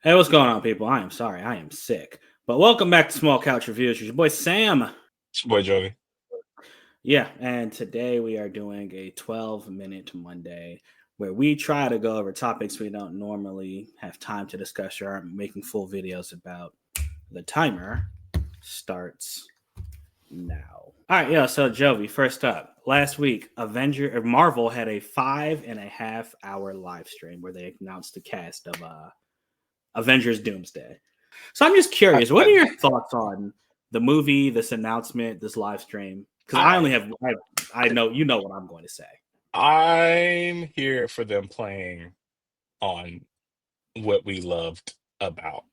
Hey, what's going on, people? I am sorry, I am sick. But welcome back to Small Couch Reviews. It's your boy Sam. It's your boy Joey. Yeah, and today we are doing a 12-minute Monday where we try to go over topics we don't normally have time to discuss or aren't making full videos about. The timer starts now. All right, yeah. So Joey, first up, last week, Marvel had a 5.5 hour live stream where they announced the cast of Avengers Doomsday. So I'm just I, curious, what are I, your thoughts on the movie, this announcement, this live stream? Because I only I have, I know you know what I'm going to say. I'm here for them playing on what we loved about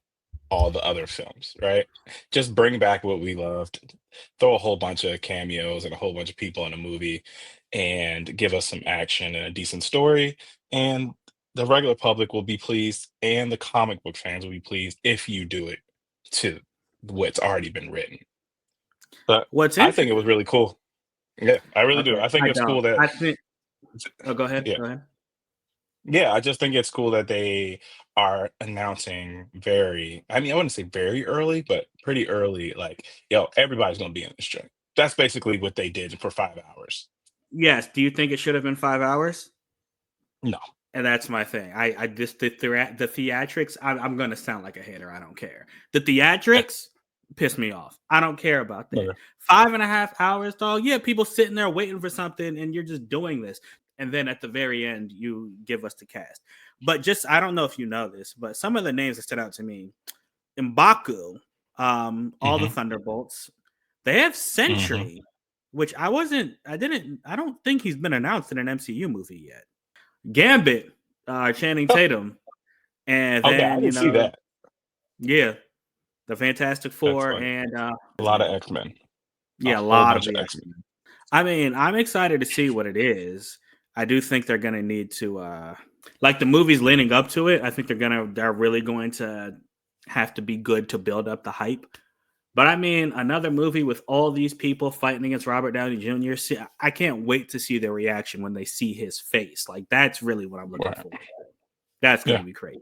all the other films, right? Just bring back what we loved, throw a whole bunch of cameos and a whole bunch of people in a movie, and give us some action and a decent story. And the regular public will be pleased, and the comic book fans will be pleased if you do it to what's already been written. But What's I think it interesting? was really cool. Yeah, I really do. Okay, I think I it's don't. cool that I think. Oh, go ahead. yeah. Go ahead. Yeah, I just think it's cool that they are announcing I mean, I wouldn't say very early, but pretty early, like, yo, everybody's gonna be in this joint. That's basically what they did for 5 hours. Yes. Do you think it should have been 5 hours? No. And that's my thing. I just the theatrics. I'm going to sound like a hater. I don't care. The eh, theatrics piss me off. I don't care about that. Okay. 5.5 hours, dog. Yeah, people sitting there waiting for something, and you're just doing this. And then at the very end, you give us the cast. But just I don't know if you know this, but some of the names that stood out to me: M'Baku, all the Mhm, Thunderbolts. They have mhm. Sentry, which I wasn't. I didn't. I don't think he's been announced in an MCU movie yet. Gambit, Channing Oh, Tatum, and okay, I then didn't see that. yeah, the Fantastic That's Four funny. and A his lot of name, X-Men. A yeah, a whole lot of bunch of the X X-Men. Men. I mean, I'm excited to see what it is. I do think they're gonna need to, like the movies leading up to it. I think they're really going to have to be good to build up the hype. But I mean, another movie with all these people fighting against Robert Downey Jr. I can't wait to see their reaction when they see his face. Like that's really what I'm looking Right. for. That's going Yeah. to be crazy.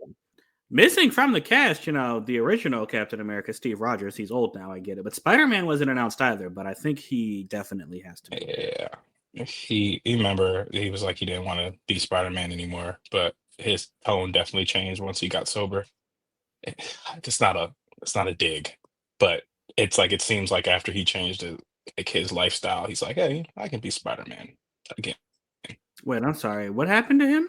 Missing from the cast, the original Captain America, Steve Rogers. He's old now, I get it. But Spider Man wasn't announced either. But I think he definitely has to be. Yeah. He remember he was like he didn't want to be Spider-Man anymore, but his tone definitely changed once he got sober. It's not a dig, but it's like it seems like after he changed like his lifestyle, he's like, hey, I can be Spider-Man again. Wait, I'm sorry. What happened to him?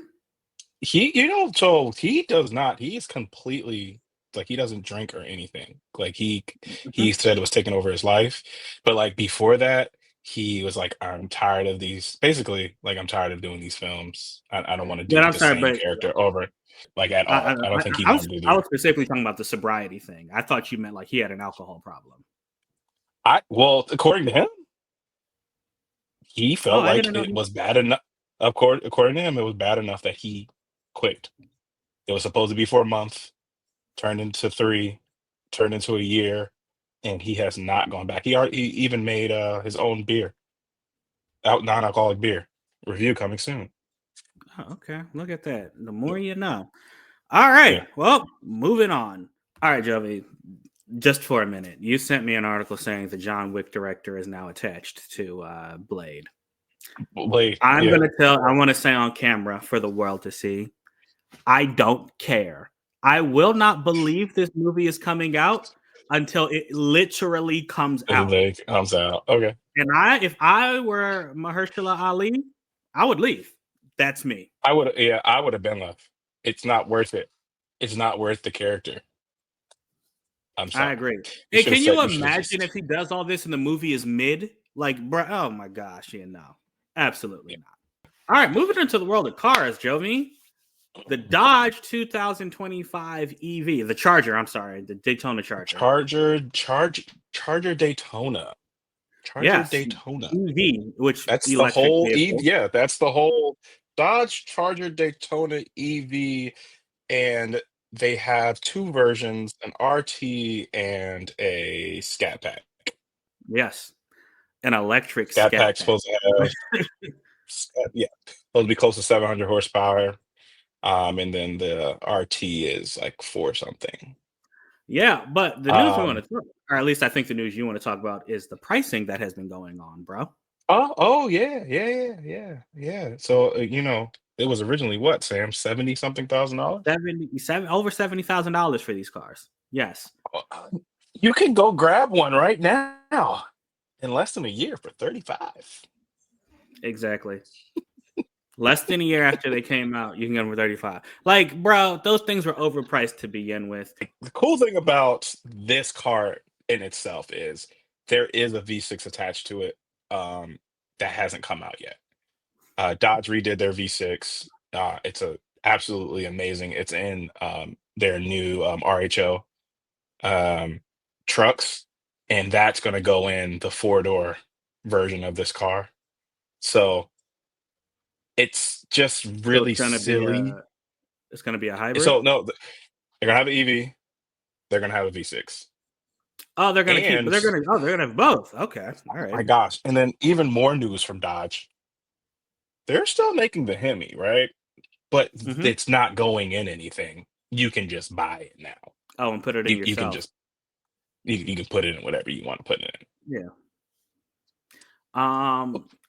So he does not. He is completely like he doesn't drink or anything. Like he Mhm. said it was taking over his life, but like before that, he was like, I'm tired of these. Basically, like I'm tired of doing these films. I don't want to Yeah, do I'm the sorry, same but character over, like at I, I, all. I don't think he I was wanted to I do. was specifically talking about the sobriety thing. I thought you meant like he had an alcohol problem. I well, according to him, he Oh, felt I like didn't know. it was bad enough. According to him, it was bad enough that he quit. It was supposed to be for a month, turned into 3, turned into a year, and he has not gone back. He even made his own beer, out non-alcoholic beer. Review coming soon. Oh, okay, look at that. The Yeah, more you know. All right. yeah. Well, moving on. All right, Jovi. Just for a minute, you sent me an article saying the John Wick director is now attached to Blade. Wait, I'm yeah. gonna tell. I want to say on camera for the world to see. I don't care. I will not believe this movie is coming out until it literally comes His out. leg comes out. Okay, And if I were Mahershala Ali, I would leave. That's me. I would. Yeah, I would have been left. It's not worth it. It's not worth the character. I'm I sorry. agree. You And should have can said. you You should have imagine just. if he does all this and the movie is mid? Like, bro, oh my gosh, yeah, no, absolutely Yeah. not. All right, moving into the world of cars, Jovi. The Dodge 2025 EV, the Charger. I'm sorry, the Daytona Charger. Charger Daytona. Charger Yes, Daytona. EV, which That's the electric whole vehicle. Yeah, that's the whole Dodge Charger Daytona EV, and they have two versions, an RT and a Scat Pack. Yes, an electric Scat Scat Pack's Pack. supposed to have yeah, supposed to be close to 700 horsepower. And then the RT is like 4 something. Yeah, but the news we want Um, to talk, or at least I think the news you want to talk about, is the pricing that has been going on, bro. oh yeah, yeah. So it was originally what, Sam, 70 something thousand dollars? 77 over $70,000 for these cars. Yes, You can go grab one right now in less than a year for 35. exactly. Less than a year after they came out, you can get them for 35. Like, bro, those things were overpriced to begin with. The cool thing about this car in itself is there is a V6 attached to it, that hasn't come out yet. Dodge redid their V6. It's a absolutely amazing. It's in their new RHO um, trucks, and that's going to go in the 4-door version of this car. So it's just So really silly. it's gonna be a hybrid. So no, they're gonna have an EV. They're gonna have a V6, Oh, they're gonna keep, but and they're gonna have both. Okay, all right. my gosh, and then even more news from Dodge. They're still making the Hemi, right? But Mm-hmm. it's not going in anything. You can just buy it now. Oh, and put it in You can yourself. just you can put it in whatever you want to put it in. Yeah.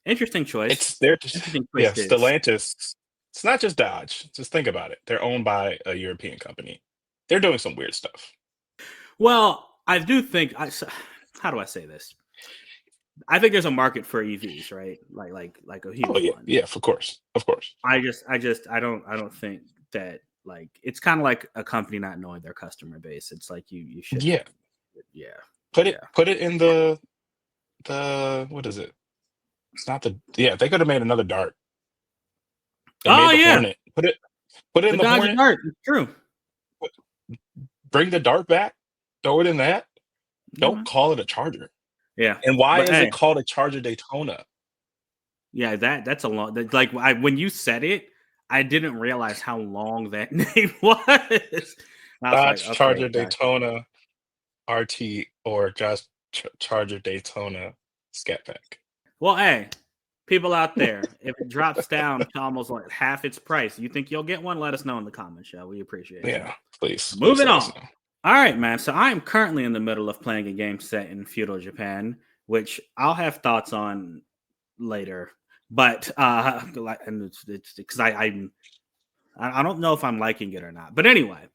Interesting choice. It's they're just Interesting yeah, choices. Stellantis. It's not just Dodge. Just think about it. They're owned by a European company. They're doing some weird stuff. Well, I do think how do I say this? I think there's a market for EVs, right? Like a Oh huge yeah, one. yeah, of course, of course. I don't think that, like, it's kind of like a company not knowing their customer base. It's like you shouldn't. Yeah, Yeah, put it yeah. put it in the what is it? It's not the yeah. They could have made another Dart. They Oh made the yeah, Hornet. Put it the in the Dodge Hornet. Dart. It's true. Bring the Dart back. Throw it in that. Yeah, Don't man. call it a Charger. Yeah, And why but is it hey, called a Charger Daytona? yeah, that's a long. Like, when you said it, I didn't realize how long that name was. And I was like, Dodge okay, Charger gotcha. Daytona RT or just Charger Daytona Scat Pack. Well, hey, people out there, if it drops down to almost like half its price, you think you'll get one? Let us know in the comments, show. We appreciate you. Yeah, please Moving let us on. know. All right, man. So I am currently in the middle of playing a game set in feudal Japan, which I'll have thoughts on later. But and it's because I don't know if I'm liking it or not. But anyway,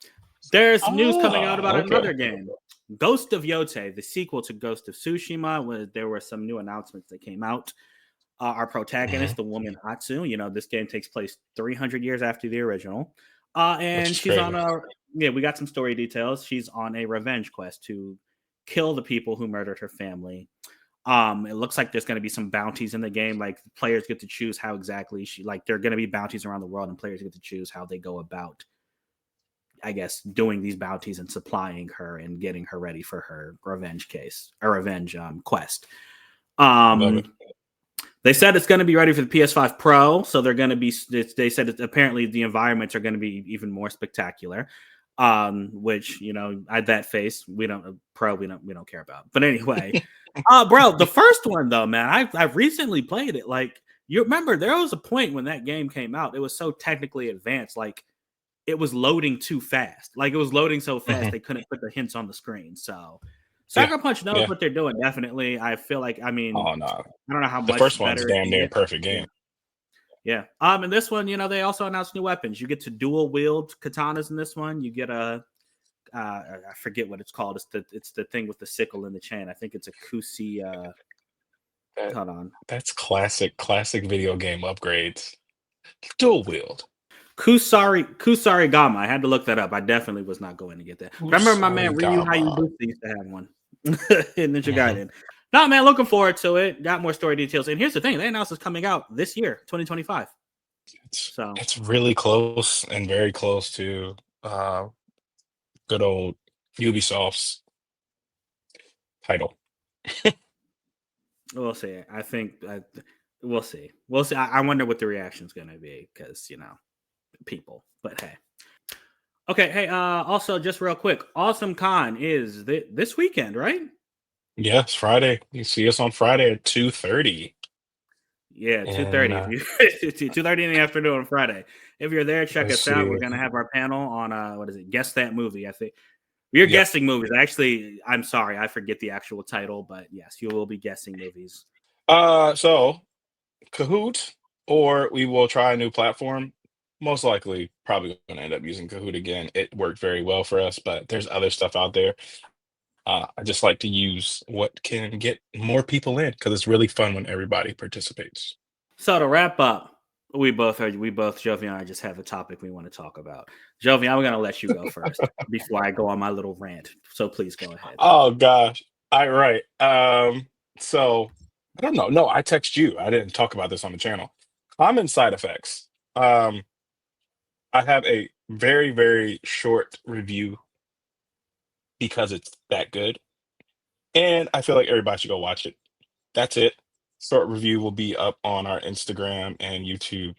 there's news coming out Ah, about okay. another game, Ghost of Yotei, the sequel to Ghost of Tsushima. There were some new announcements that came out. Our Mhm. protagonist, the woman Atsu, this game takes place 300 years after the original. Which And is she's on crazy. a, yeah, we got some story details. She's on a revenge quest to kill the people who murdered her family. It looks like there's going to be some bounties in the game. Like, players get to choose how exactly there are going to be bounties around the world, and players get to choose how they go about, I guess, doing these bounties and supplying her and getting her ready for her revenge case or revenge quest. Love it. Um, they said it's going to be ready for the PS5 Pro, so they're going to be. They said apparently the environments are going to be even more spectacular. Which, at that face, we don't Pro, we don't care about. But anyway, bro, the first one though, man, I've recently played it. Like, you remember, there was a point when that game came out, it was so technically advanced, like it was loading too fast. Like, it was loading so fast Mhm. they couldn't put the hints on the screen. So Yeah, Sucker Punch knows yeah. what they're doing. Definitely, I feel like, Oh no, I don't know how the first much one's better it damn can near get. perfect Yeah, game. yeah. And this one, they also announced new weapons. You get to dual wield katanas in this one. You get a I forget what it's called. It's the thing with the sickle and the chain. I think it's a kusi. That Hold on, that's classic video game upgrades. Dual wield. Kusari Gama. I had to look that up. I definitely was not going to get that. Ooh, Remember my man sorry, Ryu Gama. Hayabusa used to have one in Ninja Mhm. Gaiden. No, man, looking forward to it. Got more story details. And here's the thing: they announced it's coming out this year, 2025. It's So it's really close and very close to uh good old Ubisoft's title. we'll see. I think we'll see. We'll see. I wonder what the reaction is going to be, because people. But hey. Okay, hey, also, just real quick, Awesome Con is this weekend, right? Yes, Friday. You see us on Friday at 2:30. Yeah, And 2:30. If you 2:30 in the afternoon on Friday. If you're there, check let's us out. We're see. gonna have our panel on what is it? Guess that movie. I think we're Yep. guessing movies. Actually, I'm sorry, I forget the actual title, but yes, you will be guessing movies. So Kahoot, or we will try a new platform. Most likely, probably going to end up using Kahoot again. It worked very well for us, but there's other stuff out there. I just like to use what can get more people in because it's really fun when everybody participates. So to wrap up, we both Jovi and I just have a topic we want to talk about. Jovi, I'm gonna let you go first before I go on my little rant. So please go ahead. Oh gosh. All right. So I don't know. No, I text you. I didn't talk about this on the channel. Common side effects. Um, I have a very, very short review because it's that good. And I feel like everybody should go watch it. That's it. Short review will be up on our Instagram and YouTube.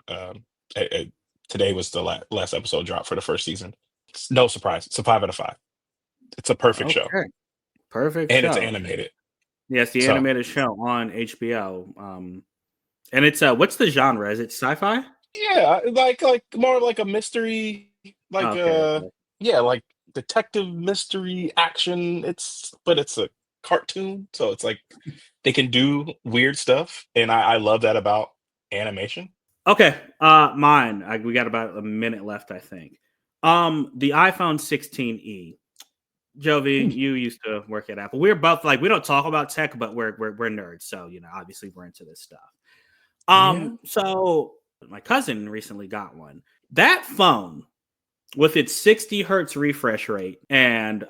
Today was the last episode drop for the first season. It's no surprise. It's a 5 out of 5. It's a perfect show, Okay. Perfect and it's show. animated. Yes, the So animated show on HBO. And it's what's the genre? Is it sci-fi? yeah, like more like a mystery, like Okay, okay. yeah, like detective mystery action. It's a cartoon, so it's like they can do weird stuff, and I love that about animation. Okay, mine. We got about a minute left, I think. The iPhone 16e. Jovi, Ooh, you used to work at Apple. We're both like we don't talk about tech, but we're nerds, so obviously we're into this stuff. yeah. So my cousin recently got one. That phone with its 60 hertz refresh rate and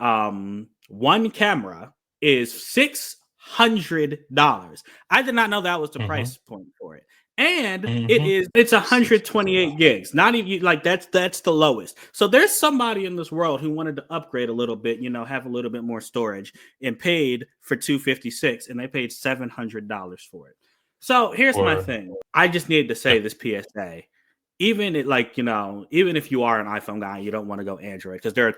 one camera is $600. I did not know that was the Mm-hmm. price point for it. And Mm-hmm. it's 128 $600. gigs. Not even like that's the lowest. So there's somebody in this world who wanted to upgrade a little bit, have a little bit more storage and paid for 256 and they paid $700 for it. So here's my Or thing. I just needed to yeah, say this PSA even it like even if you are an iPhone guy, you don't want to go Android because there are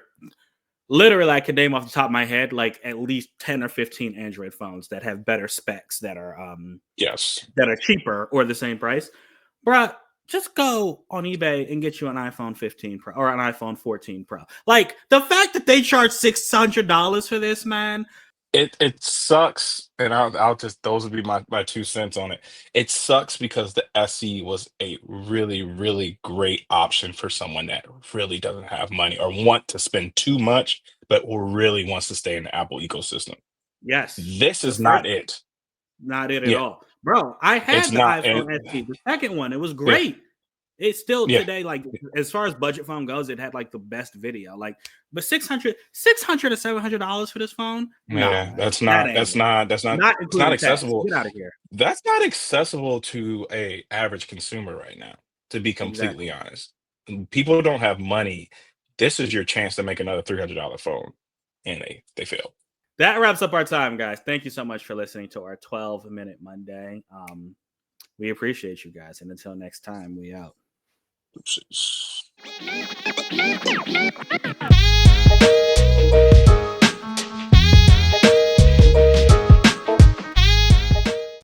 literally I could name off the top of my head like at least 10 or 15 Android phones that have better specs yes. that are cheaper or the same price. Bruh, just go on eBay and get you an iPhone 15 Pro or an iPhone 14 Pro. Like the fact that they charge $600 for this, man. It sucks, and I'll just those would be my 2 cents on it. It sucks because the SE was a really, really great option for someone that really doesn't have money or want to spend too much, but really wants to stay in the Apple ecosystem. Yes, This the is first not it. not it at Yeah, all. Bro, I it's had the not. And iPhone SE, the second one. It was yeah, great. It's still yeah, today, like as far as budget phone goes, it had like the best video. Like, but 600 to $700 for this phone? Nah, yeah. man. That ain't it. Not It's not including tax. accessible. Get out of here. That's not accessible to a average consumer right now, to be completely Exactly. honest. People don't have money. This is your chance to make another $300 phone, and they fail. That wraps up our time, guys. Thank you so much for listening to our 12-minute Monday. We appreciate you guys. And until next time, we out. Oops.